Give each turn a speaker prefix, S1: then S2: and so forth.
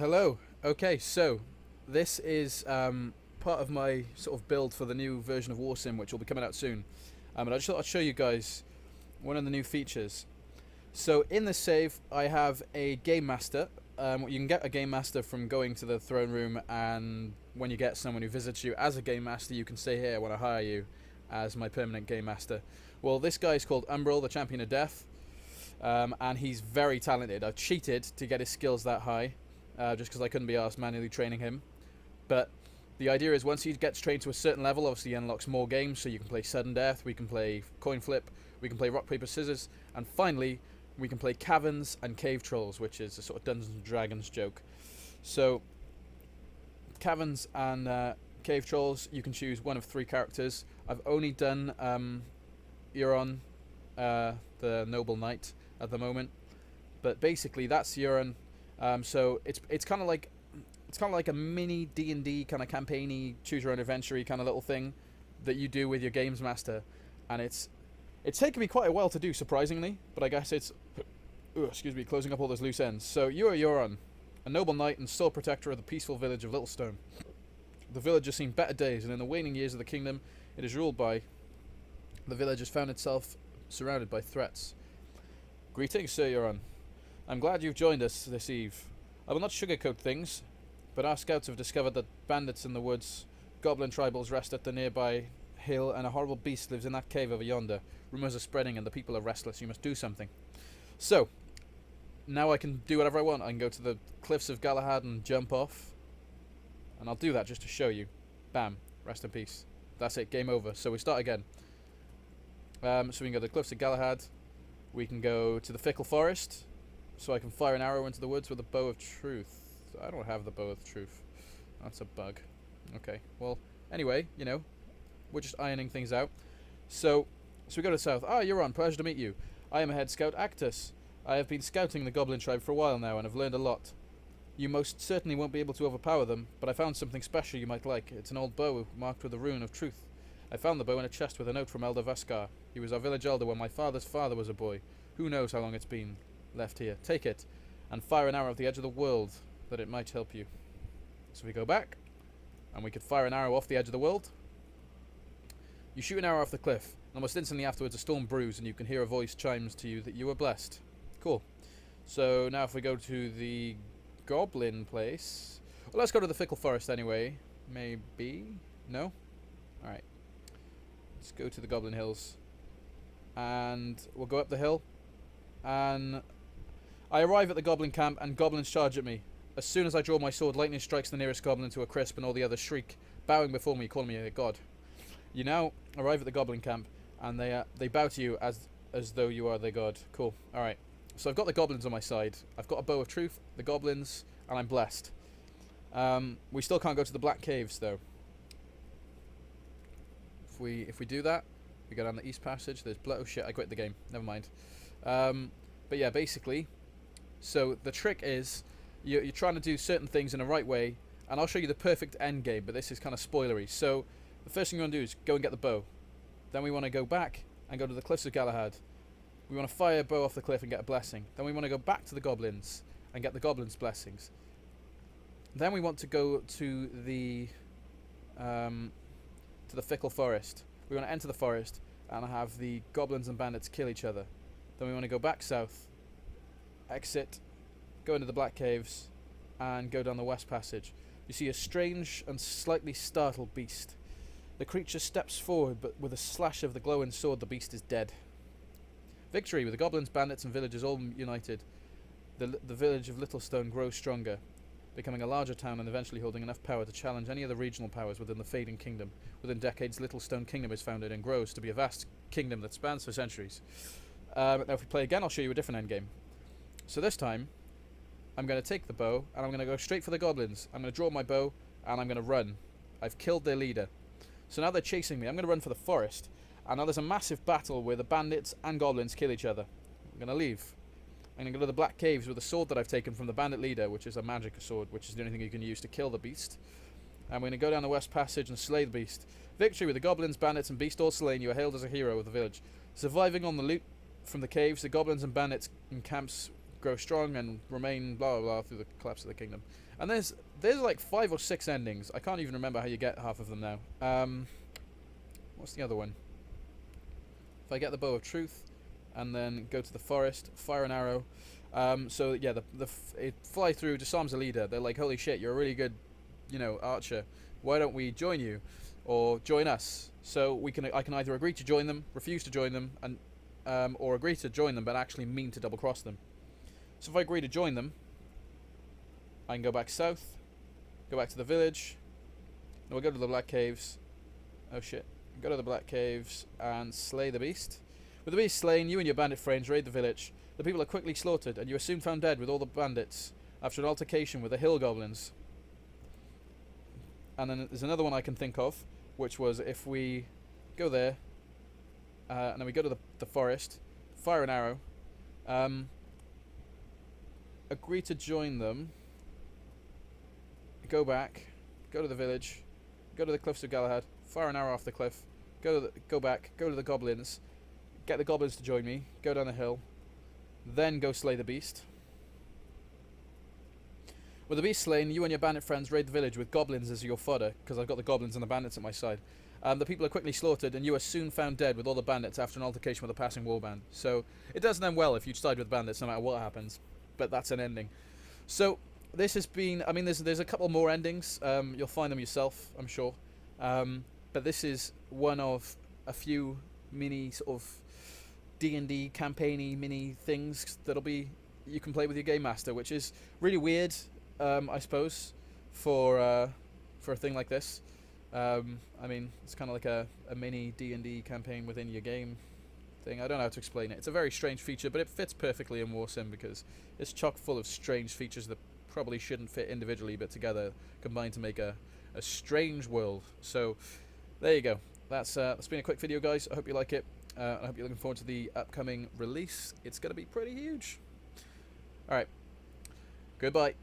S1: Hello. Okay, so this is part of my sort of build for the new version of Warsim, which will be coming out soon. And I just thought I'd show you guys one of the new features. So in this save, I have a game master. You can get a game master from going to the throne room, and when you get someone who visits you as a game master, you can say, "Here, I want to hire you as my permanent game master." Well, this guy is called Umbral, the Champion of Death, and he's very talented. I've cheated to get his skills that high. Just because I couldn't be asked manually training him. But the idea is once he gets trained to a certain level, obviously he unlocks more games, so you can play sudden death, we can play coin flip, we can play rock, paper, scissors, and finally we can play caverns and cave trolls, which is a sort of Dungeons and Dragons joke. So caverns and cave trolls, you can choose one of three characters. I've only done Euron, the noble knight, at the moment, but basically that's Euron. So it's kind of like a mini D&D kind of campaigny, choose your own adventurey kind of little thing that you do with your games master, and it's taken me quite a while to do, surprisingly, but I guess it's excuse me, closing up all those loose ends. So you are Euron, a noble knight and sole protector of the peaceful village of Littlestone. The village has seen better days, and in the waning years of the kingdom it is ruled by, the village has found itself surrounded by threats. Greetings, Sir Euron. I'm glad you've joined us this eve. I will not sugarcoat things, but our scouts have discovered that bandits in the woods, goblin tribals rest at the nearby hill, and a horrible beast lives in that cave over yonder. Rumours are spreading and the people are restless. You must do something. So, now I can do whatever I want. I can go to the cliffs of Galahad and jump off. And I'll do that just to show you. Bam. Rest in peace. That's it. Game over. So we start again. So we can go to the cliffs of Galahad. We can go to the Fickle Forest. So I can fire an arrow into the woods with a bow of truth. I don't have the bow of truth. That's a bug. Okay, well, anyway, you know, we're just ironing things out. So we go to the south. Ah, Euron, pleasure to meet you. I am a head scout, Actus. I have been scouting the goblin tribe for a while now and have learned a lot. You most certainly won't be able to overpower them, but I found something special you might like. It's an old bow marked with a rune of truth. I found the bow in a chest with a note from Elder Vaskar. He was our village elder when my father's father was a boy. Who knows how long it's been left here. Take it, and fire an arrow at the edge of the world, that it might help you. So we go back, and we could fire an arrow off the edge of the world. You shoot an arrow off the cliff, and almost instantly afterwards a storm brews, and you can hear a voice chimes to you that you were blessed. Cool. So now if we go to the goblin place... Well, let's go to the Fickle Forest anyway. Maybe? No? Alright. Let's go to the Goblin Hills. And we'll go up the hill. And I arrive at the goblin camp, and goblins charge at me. As soon as I draw my sword, lightning strikes the nearest goblin to a crisp, and all the others shriek, bowing before me, calling me a god. You now arrive at the goblin camp, and they bow to you as though you are their god. Cool. All right. So I've got the goblins on my side. I've got a bow of truth, the goblins, and I'm blessed. We still can't go to the Black Caves though. If we do that, we go down the East Passage. There's blood. Oh shit! I quit the game. Never mind. But yeah, basically, so the trick is you're trying to do certain things in the right way, and I'll show you the perfect end game, but this is kind of spoilery. So the first thing you want to do is go and get the bow. Then we want to go back and go to the cliffs of Galahad. We want to fire a bow off the cliff and get a blessing. Then we want to go back to the goblins and get the goblins' blessings. Then we want to go to the Fickle Forest. We want to enter the forest and have the goblins and bandits kill each other. Then we want to go back south, exit, go into the Black Caves, and go down the West Passage. You see a strange and slightly startled beast. The creature steps forward, but with a slash of the glowing sword, the beast is dead. Victory! With the goblins, bandits, and villagers all united, the village of Littlestone grows stronger, becoming a larger town and eventually holding enough power to challenge any of the regional powers within the fading kingdom. Within decades, Littlestone Kingdom is founded and grows to be a vast kingdom that spans for centuries. Now if we play again, I'll show you a different endgame. So this time, I'm going to take the bow, and I'm going to go straight for the goblins. I'm going to draw my bow, and I'm going to run. I've killed their leader. So now they're chasing me. I'm going to run for the forest. And now there's a massive battle where the bandits and goblins kill each other. I'm going to leave. I'm going to go to the Black Caves with a sword that I've taken from the bandit leader, which is a magic sword, which is the only thing you can use to kill the beast. And we're going to go down the West Passage and slay the beast. Victory! With the goblins, bandits, and beast all slain, you are hailed as a hero of the village. Surviving on the loot from the caves, the goblins and bandits in camps grow strong and remain blah blah blah through the collapse of the kingdom. And there's like 5 or 6 endings. I can't even remember how you get half of them now. What's the other one? If I get the bow of truth, and then go to the forest, fire an arrow. So yeah, it fly through, disarms a leader. They're like, holy shit, you're a really good, archer. Why don't we join you, or join us? So I can either agree to join them, refuse to join them, and or agree to join them but actually mean to double cross them. So if I agree to join them, I can go back south, go back to the village. Then we'll go to the Black Caves. Oh shit. Go to the Black Caves and slay the beast. With the beast slain, you and your bandit friends raid the village. The people are quickly slaughtered, and you are soon found dead with all the bandits after an altercation with the hill goblins. And then there's another one I can think of, which was if we go there, and then we go to the forest, fire an arrow, agree to join them, go back, go to the village, go to the cliffs of Galahad, fire an arrow off the cliff, go back, go to the goblins, get the goblins to join me, go down the hill, then go slay the beast. With the beast slain, you and your bandit friends raid the village with goblins as your fodder, because I've got the goblins and the bandits at my side. The people are quickly slaughtered, and you are soon found dead with all the bandits after an altercation with a passing warband. So it doesn't end well if you side with bandits, no matter what happens. But that's an ending. So this has been. I mean, there's a couple more endings. You'll find them yourself, I'm sure. But this is one of a few mini sort of D&D campaign-y mini things you can play with your game master, which is really weird, I suppose, for a thing like this. I mean, it's kind of like a mini D&D campaign within your game thing. I don't know how to explain it. It's a very strange feature, but it fits perfectly in Warsim because it's chock full of strange features that probably shouldn't fit individually, but together combined to make a strange world. So there you go. That's been a quick video, guys. I hope you like it. I hope you're looking forward to the upcoming release. It's going to be pretty huge. Alright. Goodbye.